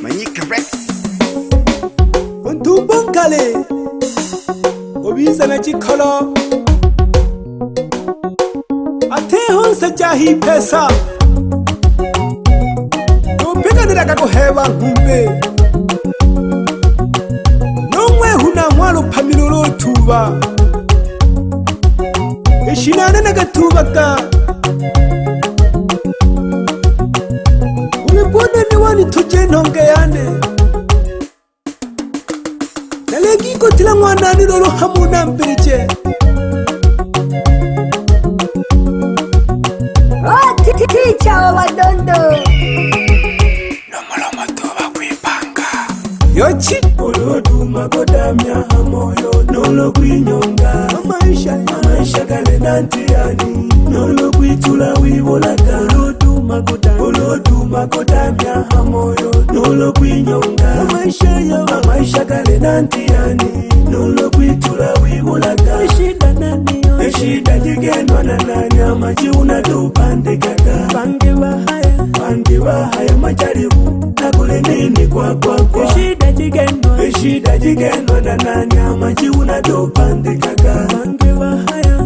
Manyika Rex Untumbunkale Obiza na chikolo Atehon sajahi pesa Tupika niraka kuhewa ngumbe Nongwe huna mwalo pamilolo tuba Eshinane nagatuba ka Umebona ni wani tuje nonge yane Nalegi kotila mwana ni lolo hamuna mpereche Ticha wa wadondo Nomolo matoba kuipanga Yochi Olodu magodamya hamoyo Nolo kuinyonga Amaisha gale nantiani Nolo kuitula wivolaka Olodu magodamya hamoyo Nolo kuinyonga Amaisha gale nantiani Nolo kuitula wivolaka Eshida jigenwa na nani Amaji unado pande kaka Pange bahaya majaribu Nakule nini kwa Eshida jigenwa na nani Amaji unado pande kaka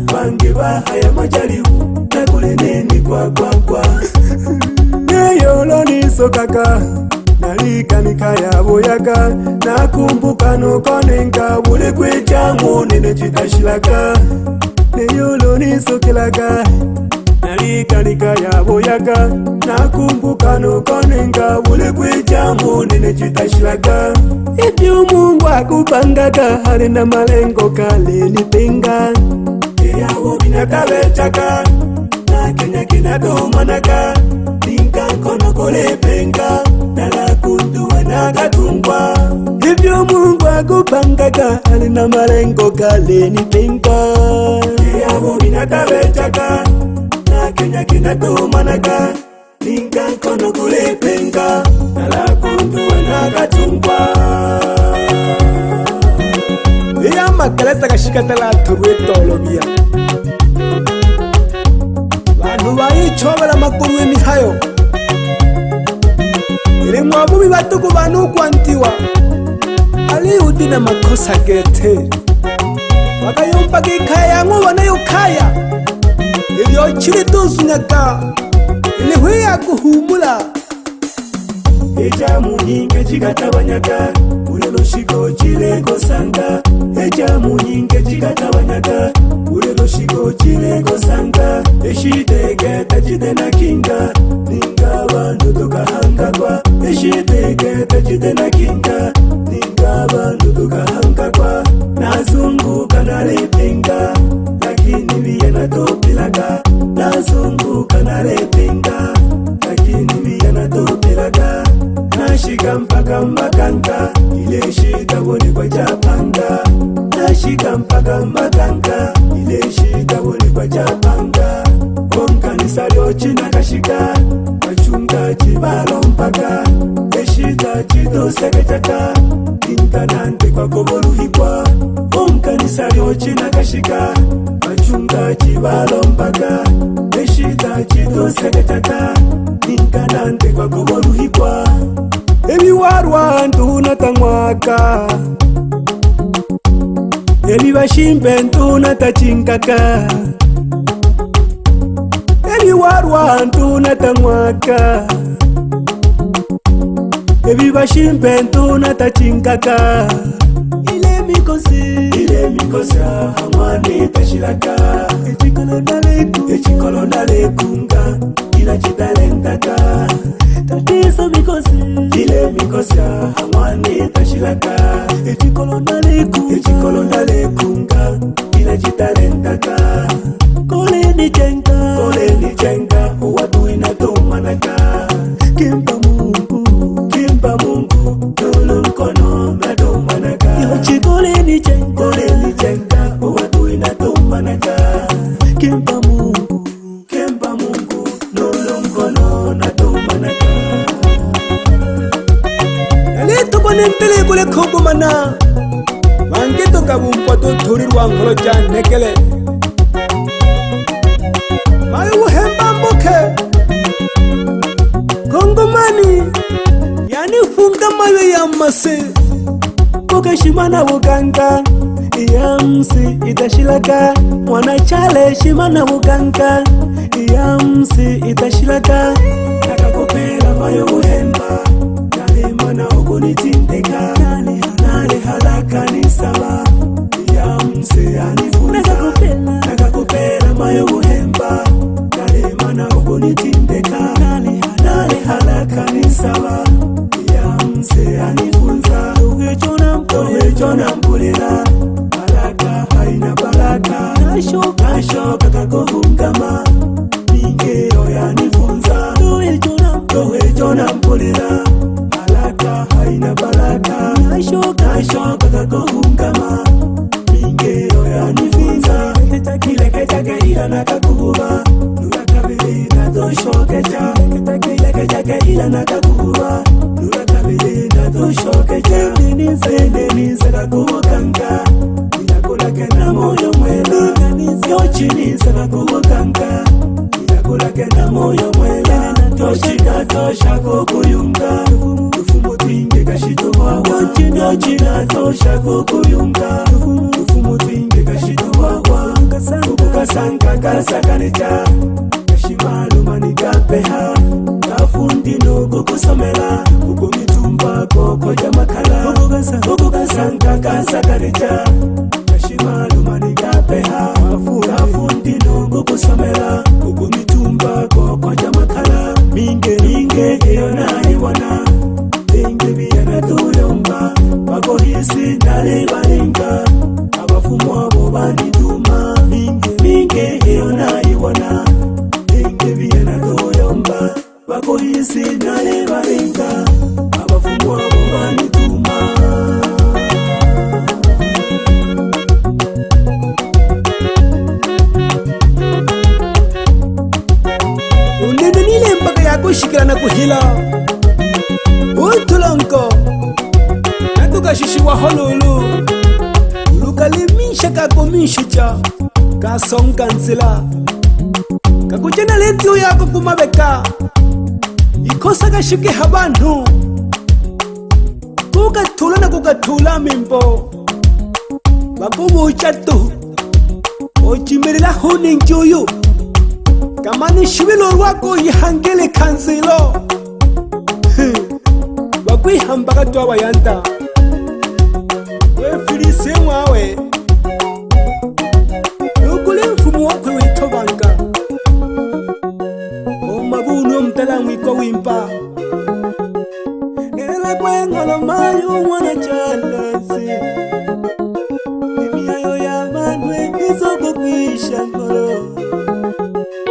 Pange bahaya majaribu Nakule nini kwa Neyolo niso kaka Nalika nikaya boyaga Nakumbuka nukonenga Bule kwe jangu nene chitashilaka Neyolo niso kilaga Nalika nikaya boyaga Nakumbuka nukonenga Bule kwe jangu nene chitashilaka Ifyu Mungu akupangaga Halina malengo kale nipinga Eyawo binakabechaka Na Kenya kinadomanaka Ninka kono kole penga Nala kundu wanakatungwa Hivyo Mungu akupangaga Halina malengo kale nipinga Eyawo binakabechaka Na Kenya kinadomanaka Ninka kono kole penga Nala kundu wanakatungwa Eya makaleta kashikatala turwe tolobia Bantu bayichobera makuru emihayo Ile mwabubi batuku banu kwantiwa Ali udina makosa gete Wakayomba gikaya ngubona yukaya Ili ochiri tuzunyaka Ili huya kuhumula Ejamu nyinge chigatabanyaga Ulelo shigo chilego sanga Ejamu nyinge chigatabanyaga Ulelo shigo chilego sanga Eshitege tajide na kinga Ninga bandu tukahangagwa Eshitege tajide na kinga Ninga bandu tukahangagwa Nazunguka nalepinga Lakini biye natopilaga Nazunguka nalepinga Lakini biye natopilaga Nashika mpaka mbakanga Ile shida woni kwa japanga Nashika mpaka mbakanga Ile shida woni kwa japanga Omkanisa lyochi nakashika Wachungaji balo mpaka Eshida chido sekechaka Intanante kwa koboluhikwa Omkanisa lyochi nakashika Wachungaji balo mpaka Eshida chido sekechaka Intanante kwa koboluhikwa Ebiwarwa ntuna tangwaka Ebibashimbe ntuna tachinkaka Ebiwarwa ntuna tangwaka Ebibashimbe ntuna tachinkaka Ile mikosi hamwani tashiraka Echikolo nalekunga Ila chitalentaka Tatizo mikosi Ile mikosi hamwani tashiraka Echikolo nalekunga Ila chitalentaka Kole ni jenga Uwadu inatomanaka Kimpa Mungu Dolo mkono nadomanaka Yochi kole ni jenga Uwadu inatomanaka Kimpa Mungu Dolo mkono nadomanaka Nalito kone ntele kule kogomana Mangito kabumpa to turi rwangolo janekele Mayu hemba mboke Kongomani yanifunga mayo ya mase ukashimana buganga iyamsi itashilaka mwana chale shimana buganga iyamsi itashilaka nakakopela mayo buhemba nalimana ukunitindeka nale halaka nisaba iyamsi anifunza nakakopela mayo buhemba nalimana ukunitindeka nale halaka nisaba iyamsi anifunza Chona mpulila Balaka haina balaka Nashoka kakohungama Mingeo yanifunza Chona mpulila Balaka haina balaka Nashoka kakohungama Mingeo yanifunza Kileke ila nakakuhuba Nura kabili na doshokecha Kileke ila nakakuhuba Nura kabili na doshokecha Nizera kubuganga Ninakulake na moyo mwela Yochinisera kubuganga Ninakulake na moyo mwela Yochina tosha kukuyunga Tufumu twinge kashitu wawa Yochina tosha kukuyunga Tufumu twinge kashitu wawa Kukukasanga kasakanita Kashimalu manigapeha Kafundi nugu kusomela Kukumitumba koko jamakala Kukukasanga kasakanita Kashimalu manigapeha Kafundi nugu kusomela Kukumitumba koko jamakala Minge iyo naiwana Minge biyana tuyomba Bakohisi nale balinga Abafumu abo banituma Minge iyo naiwana Minge biyana tuyomba Bakohisi nale balinga Abafumu abo banituma Unene nile mpaka yakushikira na kuhila Utulonko Natukashishiwa holulu Lukalimisha kakumishicha Kasonga nzila Kakujena letio yako kumabeka Ikosa kashike habantu Kukatula na kukatula mimbo Bakubu uchatu Ochimirila huni njuyu Kamani shibilo wako yihangele kansilo Bakwi hambaka tuwa wayanta We filise mwawe Nukule mfumu wakwe witobanga Omabunu mtala mwiko wimpa Nela kwe ngolo mayu mwana chalasi Nimiayo ya manwe kisoko kuisha ngolo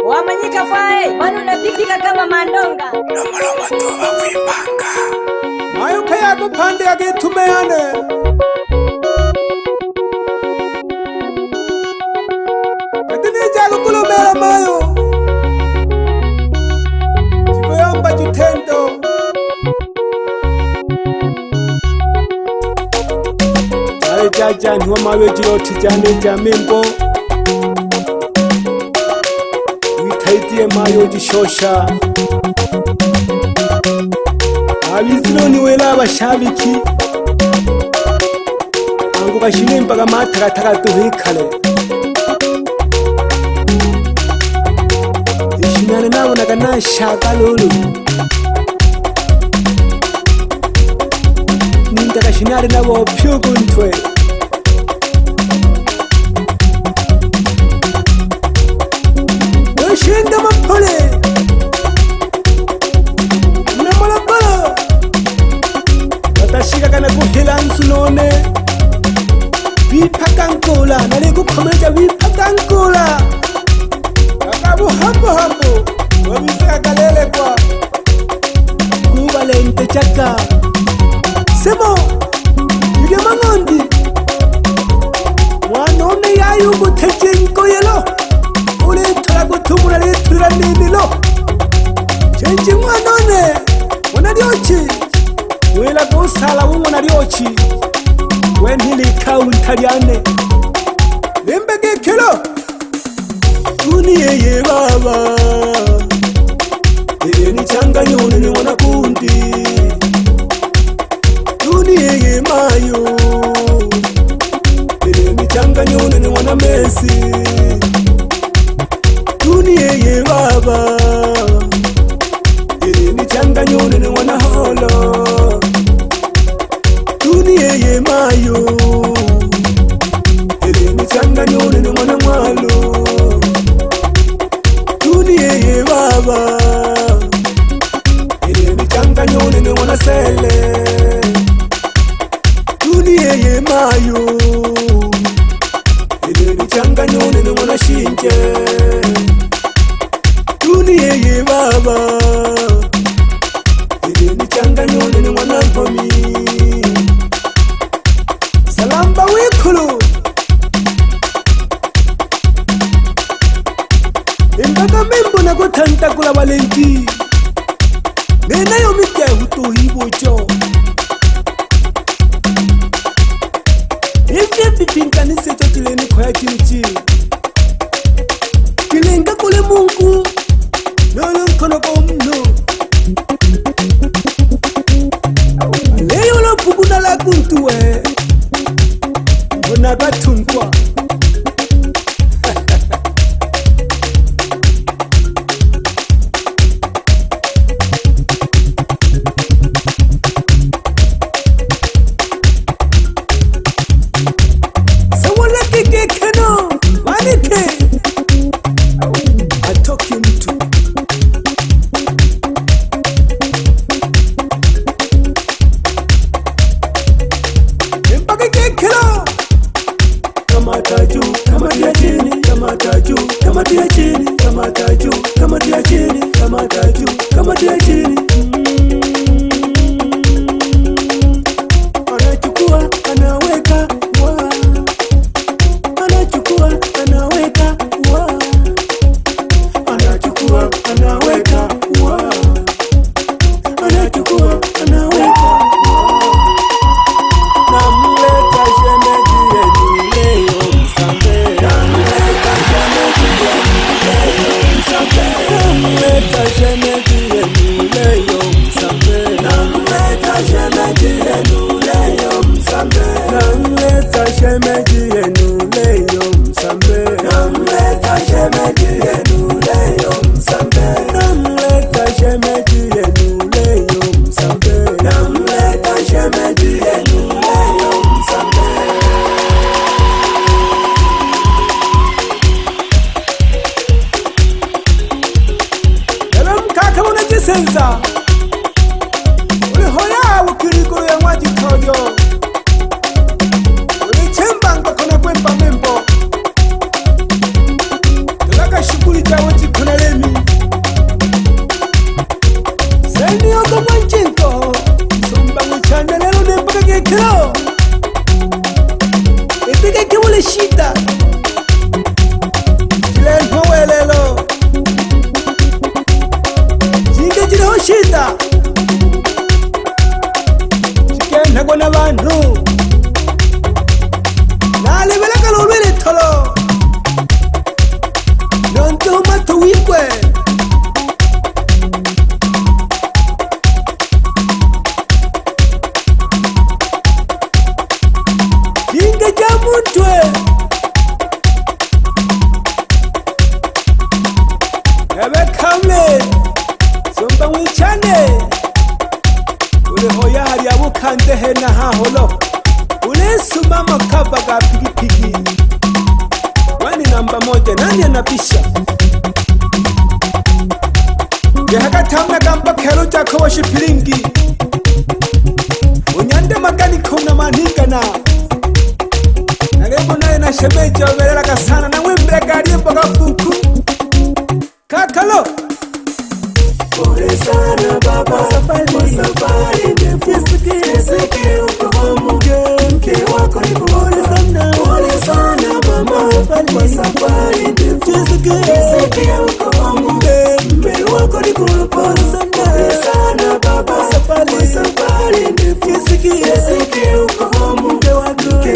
Wamanyika fae, wanu unapikika kama mandonga Lomoloma toba kuipanga Mayo kaya kupande ya kitumeane Katini jago kulumela mayo Chiko yamba jutendo Chale chacha nhuwa mawe jiroti jane jamimbo Witaitie mayo jishosha Abizino niwela abashabiki Angu bashine mpaka mataka tuhikale Ishinane nabo nakanashaka lulu Nindaka shinare nabo pyuguntwe Shinda mapole Namolapala Watashika kana kuhila nsunone Vipakankula Nale kukomeja vipakankula Kakabu hambo Wabisaka kalele kwa Kubale nte chaka Sebo Yuge mangondi Mwanone yayu kuteche nko yelo Ule turagutumura liturira ninilo Chenji mwanone Wanariochi Wela gosala wanariochi Wenhili kau ntariane Limbege kilo Uni yeye baba Ni changa nyoni ni wanakundi changanyoni ni mwana holo dunia ye mayo elini changanyoni ni mwana mwalo dunia ye baba elini changanyoni ni mwana sele dunia ye mayo elini changanyoni ni mwana shinje dunia ye baba elini changanyoni ni mwana nkomi salamba wikulu imbaga mimbo na kutantakula balengi nenayo mitya hutuhibocho ivye vipinganisecho chileni khoya kimchi kilenga kule mungu nolo nkhono komno leyo lo phukuna la kuntuwe mbona bathunkwa anachukua anaweka wa anachukua anaweka wa anachukua anaweka wa anachukua anaweka wa namleta shemeji yenu leo msambe namleta shemeji yenu leo msambe namleta shemeji yenu leo msambe namleta shemeji yenu leo msambe namleta shemeji yenu leo msambe namleta shemeji yenu leo msambe namleta shemeji yenu leo msambe namleta shemeji yenu leo msambe mkaka unajisenza ulihoya ukirikuru ya mwaji toyo ulichemba ngakona kwemba membo tulaka shukuli jawo jikona lemi seni ogo mwanchinko somba mwichanda lelo nempaka kekilo ipike kibule shita chilenho welelo jinge jireho shita chikenhagwa n'abantu nalebelaka lolwele tolo nonteho mato wikwe jinge ja mutwe ebekame somba mwichane ulihoya hali abukandehe na haholo ulisumama kava ga pigipigi wani namba moja nani anapisha yehagatamna gamba kero jako washipiringi unyande magani kuna manigana narebo naye na shemeji wabereraga sana nawe mbregariye mboga fuku kakalo pole sana baba safari ndefu Jisike uko homu mke wako ni pole sana mama kwa safari ndefu Jisike uko homu mme wako ni pole sana baba kwa safari ndefu Jisike uko homu mke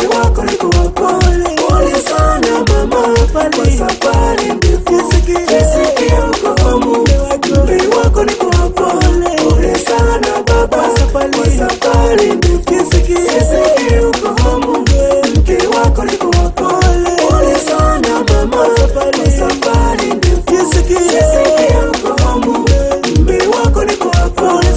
wako ni pole sana mama kwa safari ndefu Jisike uko homu mme wako ni pole sana baba kwa safari ndefu Jisike uko homu mke wako ni pole sana mama kwa safari ndefu Jisike uko homu mme wako ni pole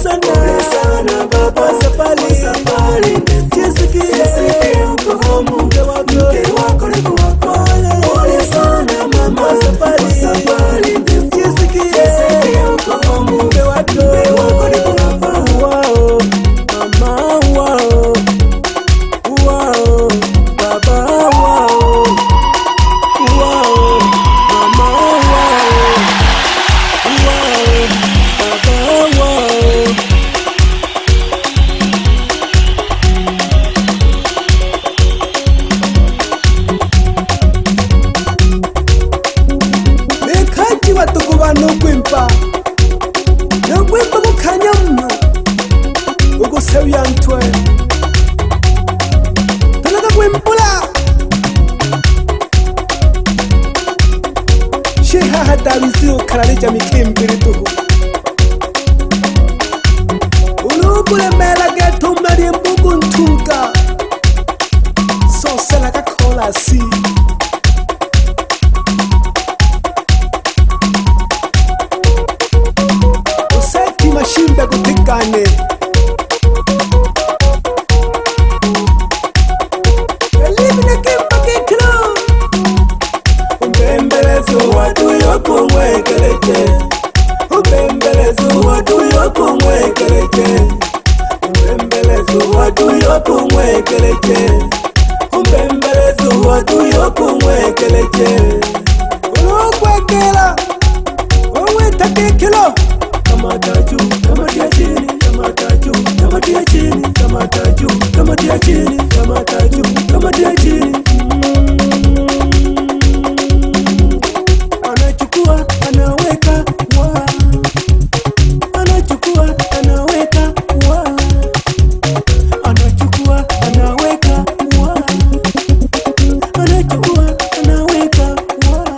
kulemela getumla limbugu ntunga sosela kakolasi useti mashimbe kutikane elibine kimba kitilo umbembelezo watu yoko mwekeleche umbembelezo watu yoko mwekeleche umbembelezo watu yoko mwekeleche umbembelezo watu yoko mwekeleche ulokwekela owetakekelo kamataju kamatia chini kamataju kamatia chini kamataju kamatia chini kamataju kamatia chini anachukua anaweka wa anachukua anaweka wa anachukua anaweka wa anachukua anaweka wa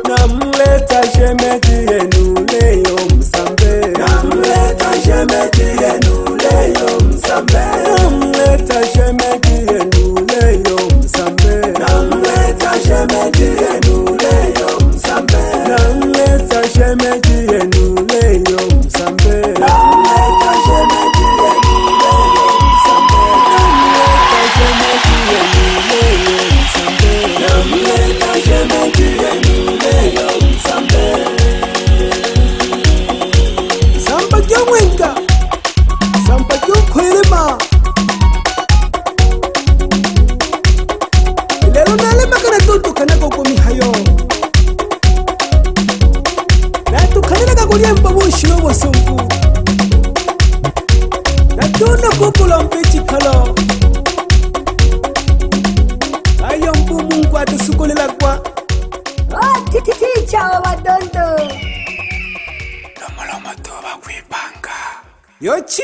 namleta shemeji yenu leo msambe namleta shemeji yenu leo msambe namleta shemeji yenu leo msambe namleta shemeji yenu leo msambe namleta shemeji yenu leo msambe namleta shemeji yenu leo msambe namleta shemeji yenu leo msambe namleta shemeji yenu leo msambe samba kyomwenga samba kyokwelema lelo nalema kana tutukana kokomihayo natukanira kakulyemba bushilo bosongu natuna kukula mpechikalo ayo mbumu nkwate sukulela kwa Ticha wa Badondo lomolomo toba kwipanga yochi